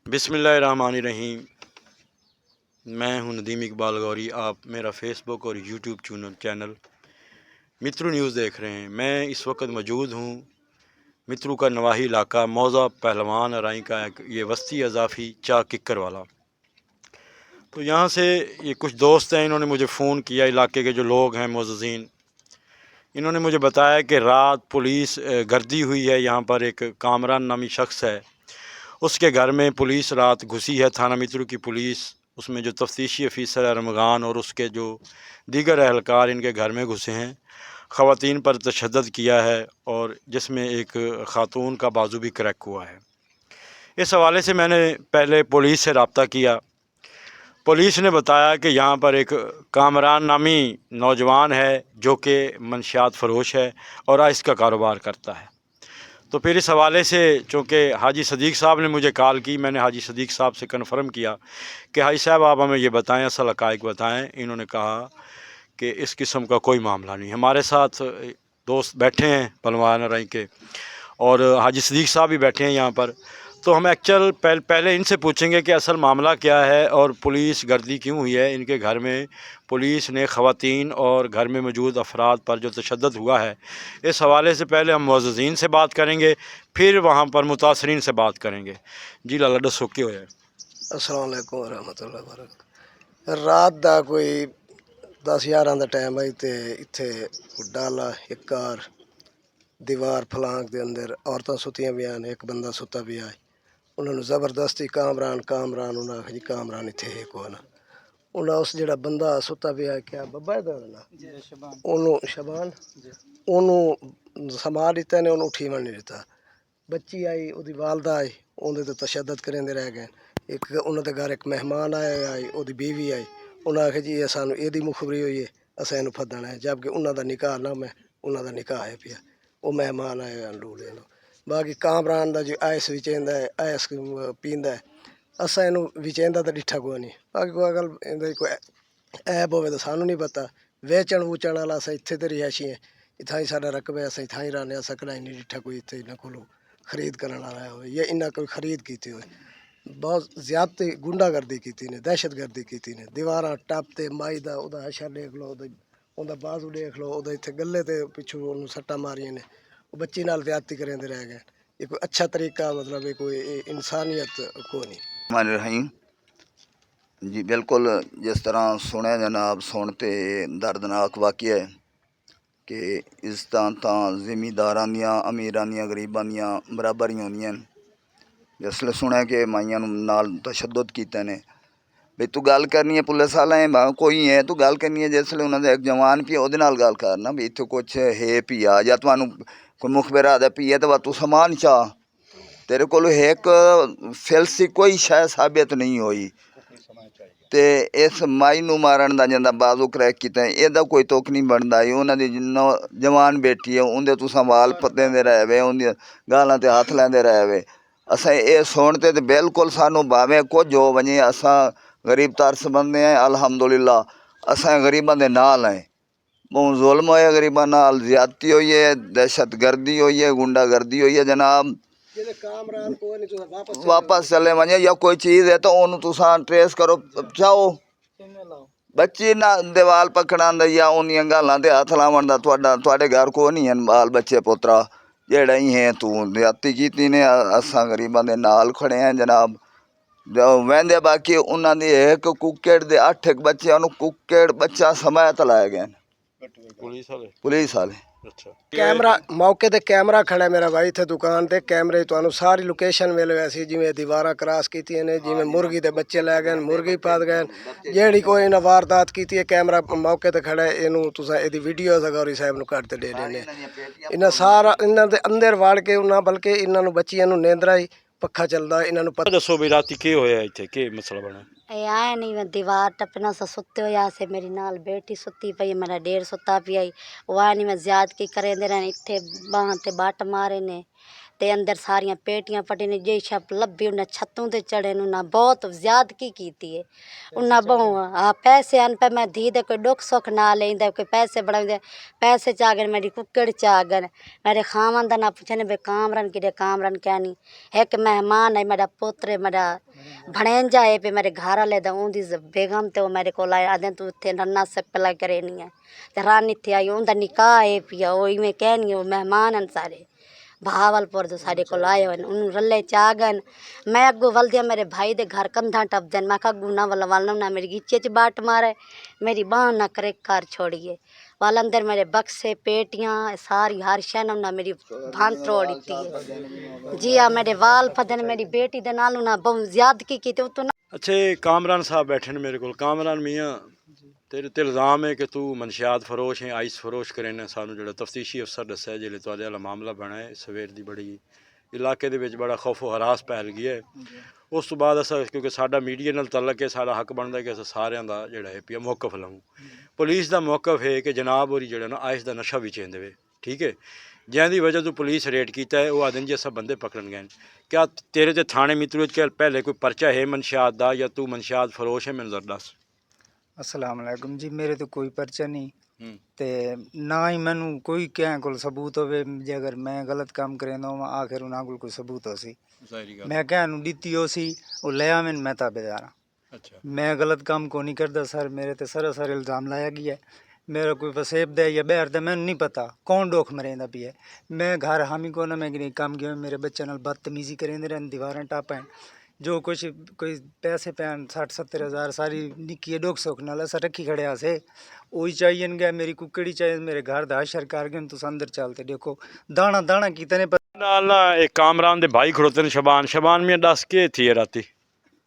बिस्मिल्लाहिर्रहमानिर्रहीम। मैं हूं नदीम इकबाल गौरी। आप मेरा फ़ेसबुक और यूट्यूब चैनल मित्रू न्यूज़ देख रहे हैं। मैं इस वक्त मौजूद हूं मित्रू का नवाही इलाका मौज़ा पहलवान राई का एक ये वस्ती अजाफ़ी चा किक्कर वाला। तो यहाँ से ये कुछ दोस्त हैं, इन्होंने मुझे फ़ोन किया, इलाके के जो लोग हैं मोअज़्ज़िन, इन्होंने मुझे बताया कि रात पुलिस गर्दी हुई है। यहाँ पर एक कामरान नामी शख्स है, उसके घर में पुलिस रात घुसी है, थाना मित्रू की पुलिस। उसमें जो तफ्तीशी अफीसर है रमज़ान और उसके जो दीगर एहलकार इनके घर में घुसे हैं, ख़वातीन पर तशद्दुद किया है और जिसमें एक ख़ातून का बाजू भी क्रैक हुआ है। इस हवाले से मैंने पहले पुलिस से रब्ता किया। पुलिस ने बताया कि यहाँ पर एक कामरान नामी नौजवान है जो कि मंशियात फ़रोश है और आइस का कारोबार करता है। तो फिर इस हवाले से चूँकि हाजी सदीक़ साहब ने मुझे कॉल की, मैंने हाजी सदीक़ साहब से कन्फर्म किया कि हाजी साहब आप हमें ये बताएं, असल हक़ाइक़ बताएं। इन्होंने कहा कि इस किस्म का कोई मामला नहीं। हमारे साथ दोस्त बैठे हैं पहलवान राई के और हाजी सदीक़ साहब भी बैठे हैं यहाँ पर। तो हम एक्चुअल पहले इनसे पूछेंगे कि असल मामला क्या है और पुलिस गर्दी क्यों हुई है इनके घर में। पुलिस ने ख़वातीन और घर में मौजूद अफराद पर जो तशद्दुद हुआ है, इस हवाले से पहले हम मुअज़्ज़िन से बात करेंगे, फिर वहाँ पर मुतासरीन से बात करेंगे। जी लाला दसो की होया? अस्सलाम वालेकुम रहमतुल्लाह वबरकातुहू। रात का कोई 10-11 का टाइम आई तो इत्थे डाला एक कार दीवार फलांग के अंदर औरतां सुतियां भी हैं, एक बंदा सुता भी है। उन्होंने ज़बरदस्ती कामरान उन्हें आखिया जी कामरान इत्थे है को ना। उन्हें उस जड़ा बंदा सुता भी है, क्या बब्बा है ना, उन्होंने शबान उन्होंने संभाल लिता ने, उन्होंने उठी नहीं दिता। बच्ची आई, उसकी वालदा आई, उन्हें तो तशद्दुद करेंदे रह गए। एक उन्होंने घर एक मेहमान आया आई, उसकी बीवी आई, उन्हें आखिया जी ये सानू एदी मुखबरी हुई है, असें इनू फदना है, जबकि उन्होंने निकाह ना मैं उन्होंने निकाह है पिया। वो मेहमान आए लूड़े लो। बाकी कामरान का जो आइस विचेंदा है, आइस पींदा है, असा इनू विचेंदा तो डिठा कोई नहीं। बाकी कोई गल इंदा कोई ऐब होवे तो सानू नहीं पता। वेचण वूचण वाला अस इत्थे ते रिहायशी है, इत्थां ही साडा रकबा है, अस इत्थां ही रहने। अस कदाई नहीं डिठा कोई इत्थे इन्हां कोलों खरीद करने वाला हो या इन्हें कोई खरीद की हो। बहुत ज़्यादती गुंडागर्दी की ने, दहशतगर्दी की ने। दीवार टपते माई का उदा हशा देख लो, उदा बाजू देख लो, उदा इत्थे गले ते पिछू उन्होंने सट्टा मारिया ने। वो बच्ची नाल ज़्यादती करेंदे रह गए। ये कोई अच्छा तरीका मतलब ये कोई इंसानियत को नहीं। रहीम जी बिल्कुल जिस तरह सुने जनाब, सुनते दर्दनाक वाक़या है कि इज्जतां तां जिमीदारां दियां, अमीरां दियां, गरीबां दियां बराबर ही होंदियां न। जिसले सुने कि माइयां नाल तशद्दुद कीते ने, भी तू गल करनी है पुलिस वाले कोई है, तू गल करनी है जिसले उन्होंने एक जवान पिया उहदे नाल गल करना भी इत्थे कुछ है पिया या तुहानू कोई मुखबिर आदा पिया तो तू समान चाह। तेरे को एक फिलसी कोई शय साबित नहीं हुई ते इस माई नू मारन दा जिंदा बाजू क्रैक कीता एदा कोई तुक नहीं बनता। उन्हों दी जवान बेटी है, उंदे तुसां वाल पत्तेंदे रह वे, उंदियां गालां ते हत्थ लैंदे रह वे। असें ये सुनते तो बिल्कुल सानू भावें कुछ हो वजे, असां गरीब तरस बंदे हैं। अलहमदुलिल्लाह असां गरीबां दे नाल हैं। बहुत जुल्म होया गरीबां नाल, ज्यादती हुई है, दहशतगर्दी हुई है, गुंडागर्दी हुई है जनाब। वापस चले वजे या कोई चीज़ है तो उन्होंने तुसां ट्रेस करो चाहो। बच्ची ना दीवाल पकड़ां दा या उन्दियां गालां ते हत्थ लावन दा तुहाडे घर को नहीं है बाल बच्चे पुत्रा जेड़ा ही है तू ज्यादती कीती ने। असां गरीबां दे नाल खड़े हैं जनाब। वहदे बाकी उन्होंने एक कुक्कड़ दे 8 बच्चे, उन्होंने कुक्कड़ बच्चा समायत लाए गए पुलिस वाले। अच्छा, कैमरा मौके ते कैमरा खड़ा मेरा भाई इत्थे दुकान ते कैमरे तुहानू सारी लोकेशन मिल वैसी जिमें दीवारा क्रॉस की ने, जिमें मुर्गी दे बच्चे लै गए, मुर्गी पाद गए, जेड़ी कोई इन्हें वारदात की है कैमरा मौके ते खड़ा है। इनू तुसां एदी वीडियो गौरी साहब नू कट ते दे देने। इन्हें सारा इन्हां दे अंदर वाड़ के उन्हां बल्कि इन्हां नू बच्चियां नू नेंदरा ही पक्खा चलदा इन्हां नू पता। दसो भी राती की होया इत्थे, की मसला बना? आए नहीं, मैं दीवार टपना सा सुते हो या से मेरी नाल बेटी सुती पई, मेरा डेर सुता पिया ही। वह नहीं मैं ज्यादती करेंदे रहने, इत्थे बांह ते बट मारे ने ते अंदर सारियां पेटियां पटी ने, जे छप लभी उन्हें छतों ते चढ़े ना बहुत ज्यादती की है। उन्हें बहु हाँ पैसे आन पे मैं धी दे कोई दुख सुख ना लेंदे, कोई पैसे बढ़ाते पैसे चागन मेरी कुक्कड़ चागन मेरे खावन दा ना पूछने बे कामरन कि कामरन क्या नहीं। एक मेहमान है मेरा पुत्र मेरा भणेंजा है पे मेरे घर वाले दा उंदी बेगम ते वो मेरे को आए आदे तू इत्थे रन्ना सप्पला करे नहीं है ते रानी इत्थे आई उंदा निकाह है पिया वो इवें कहनी वो मेहमान हैं सारे भावलपुर तो सारे को आए हुए उन्होंने रले चागन मैं अगू वलदिया मेरे भाई दे घर कंधा टप देन मैं अगू ना वाल ना मेरी गिच्चे च बाट मारे मेरी बांह ना करे कार छोड़िए वाल अंदर मेरे बक्से पेटियाँ सारी हर शय ना मेरी भान तोड़ दी है जी हाँ मेरे वाल फदन मेरी बेटी दे नालों ना बहुत ज्यादती की तो ना अच्छा कामरान साहब बैठे ने मेरे को कामरान मियाँ तेरे ते इल्ज़ाम है कि तू मनशियात फरोश है आइस फरोश करे ने सानू जो तफ्तीशी अफसर दस्या जिले तुहाडे वाला मामला बना है सवेर दी बड़ी इलाके दे विच बड़ा खौफो हरास फैल गया है उस तो बाद असा क्योंकि साडा मीडिया नाल तलक है साडा हक बनता है कि अस सारियां दा जिहड़ा है पिया मौकफ लऊं पुलिस दा मौकफ है कि जनाब होरी जिहड़ा ना आइस दा नशा भी चेंदे वे ठीक है जिंदी वजह तो पुलिस रेड किया है वो आदमी जी असा बंदे पकड़न गए क्या तेरे ते थाने मित्रों च पहले कोई पर्चा है मनशियात दा या तू मनशियात फरोश है मैनूं जरा दस अस्सलाम वालेकुम जी मेरे तो कोई पर्चा नहीं ते ना ही मैनू कोई क्या को सबूत होवे जे अगर मैं गलत काम करेंदा होवां आखिर उन्हां कोल कोई सबूत हो सी मैं क्या दी हो सी वो ले आवन मैं ताबेदार हाँ अच्छा मैं गलत काम को नहीं करता सर मेरे ते सरासर इल्ज़ाम लाया गया है मेरा कोई वसेब दे या बहर दे मैनू नहीं पता कौन डोख मरेंदा पिया मैं घर हामी को ना मैं काम गया मेरे बच्चे नाल बदतमीजी करेंदे रहन दीवारां टापें जो कुछ कोई पैसे पैन 60-70 हज़ार सारी निक्की डोक सोख नाल अस रखी खड़े आसे वही चाहिए गया मेरी कुकड़ी चाहिए मेरे घर दा हशर कर गए तुस अंदर चलते देखो दाना दाना कितने नाल ना एक कामरान दे भाई खड़ोते ने शबान शबान मियाँ दस के थी राती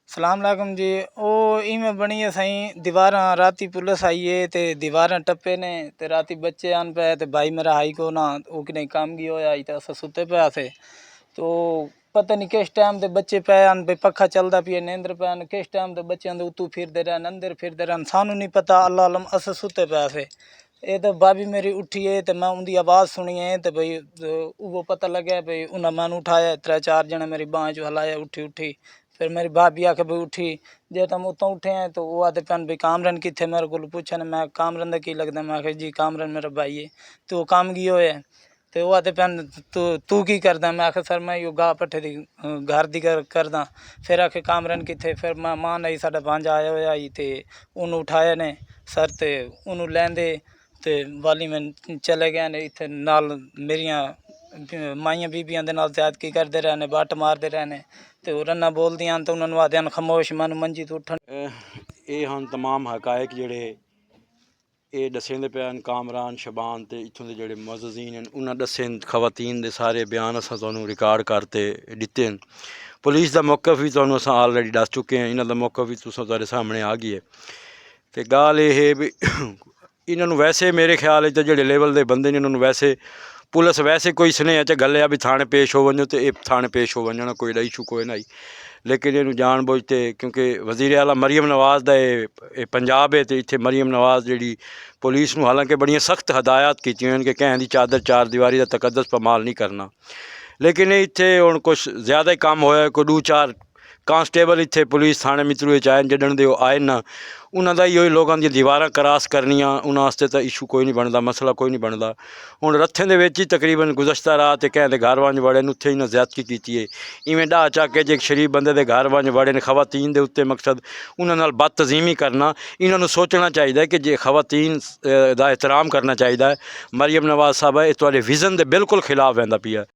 सलाम अलैकुम जी ओ इवें बनी है सही दीवारां राती पुलिस आई है ते दीवारां टप्पे ने ते राती बच्चे आन पे ते भाई मेरा हाई को ना वो कि नहीं काम गया होया ते अस सुते पे थे तो पता नहीं किस टाइम दे बच्चे पे आन पे पखा चलदा पिया नींदर पे आन किस टाइम दे बच्चे दे उतू फिरदे रहन अंदर फिरदे रहन सानू नहीं पता अल्लाह आलम अस सुते पे थे ये तो भाभी मेरी उठी है तो मैं उनकी आवाज़ सुनी है तो भाई वो पता लगे भाई उन्हें मैंने उठाया 3-4 जने मेरी बाँह चो हलाया उठी उठी फिर मेरी भाभी आके भाई उठी जे तुम उतों उठे हैं तो वो आते पैन भाई कामरन कितने मेरे को पूछा ने मैं कामरन का की लगता मैं आखे जी कामरन मेरा भाई है तो वो काम गया है तो वो आते पैन तू की करदा मैं आखे सर मैं यो गाह पट्ठे दी घर दी करदा फिर आखे कामरन कितने फिर मैं मान आई साडा भांजा आया होया ही ते उन्होंने उठाया ने सर ते उन्होंने लैंदे ते वाली में चले गए ने इत्थे नाल मेरियां माइयां बीबियां दे नाल ज़्यादती करदे रहने बट मारदे रहने ते वो रन्ना बोलदियां तो उन्होंने आदे खामोश मन मंजी तो उठन ये हम तमाम हकायक जेड़े ये दसेंदे पे कामरान शबान ते इत्थों दे जेड़े मुअज़्ज़िज़ीन हैं उन्हें दसे खवातीन दे सारे बयान असां तुहानूं रिकॉर्ड करते दिते हैं पुलिस दा मौकफ भी तुहानूं असां ऑलरेडी दस चुके हैं इन्हां दा मौकफ भी तुसां तुहाडे सामने आ गई है ते गाल ये है भी इन्होंने वैसे मेरे ख्याल जो जेडे लेवल के बंदे ने इन्होंने वैसे पुलिस वैसे कोई स्नेह च गलिया भी थाने पेश हो वनो तो ये थाने पेश हो वजना कोई इशू कोई ना लेकिन इनू जान बुझते क्योंकि वज़ीर आला मरीम नवाज़ का ये पंजाब है तो इत्थे मरीम नवाज़ जी पुलिस नूं हालांकि बड़ियां सख्त हदायत की कि कहन दी चादर चार दीवारी का तकद्दस पमाल नहीं करना लेकिन इत्थे हुण कुछ ज़्यादा ही काम होया कोई 2-4 कांस्टेबल इत्थे पुलिस थाने मित्रू आए जड्डण दे आए ना उन्हों का ही लोगों दी दीवारां क्रॉस करनियां उन्होंने वास्ते तो इशू कोई नहीं बनता मसला कोई नहीं बनता हुण रत्थें दे विच ही तकरीबन गुज़श्ता रात कहते घर वंज वड़े उत्थे इन्हें ज्यादती की है इवें डाह चाके जे एक शरीफ बंदे दे घर वंज वड़े ने खवातीन दे उत्ते मकसद उन्होंने नाल बदतज़ीमी करना इन्होंने सोचना चाहिए कि जे खवातीन दा एहतराम करना चाहिए मरीम नवाज़ साहब ये तुहाडे विज़न दे बिल्कुल खिलाफ वहदा पिया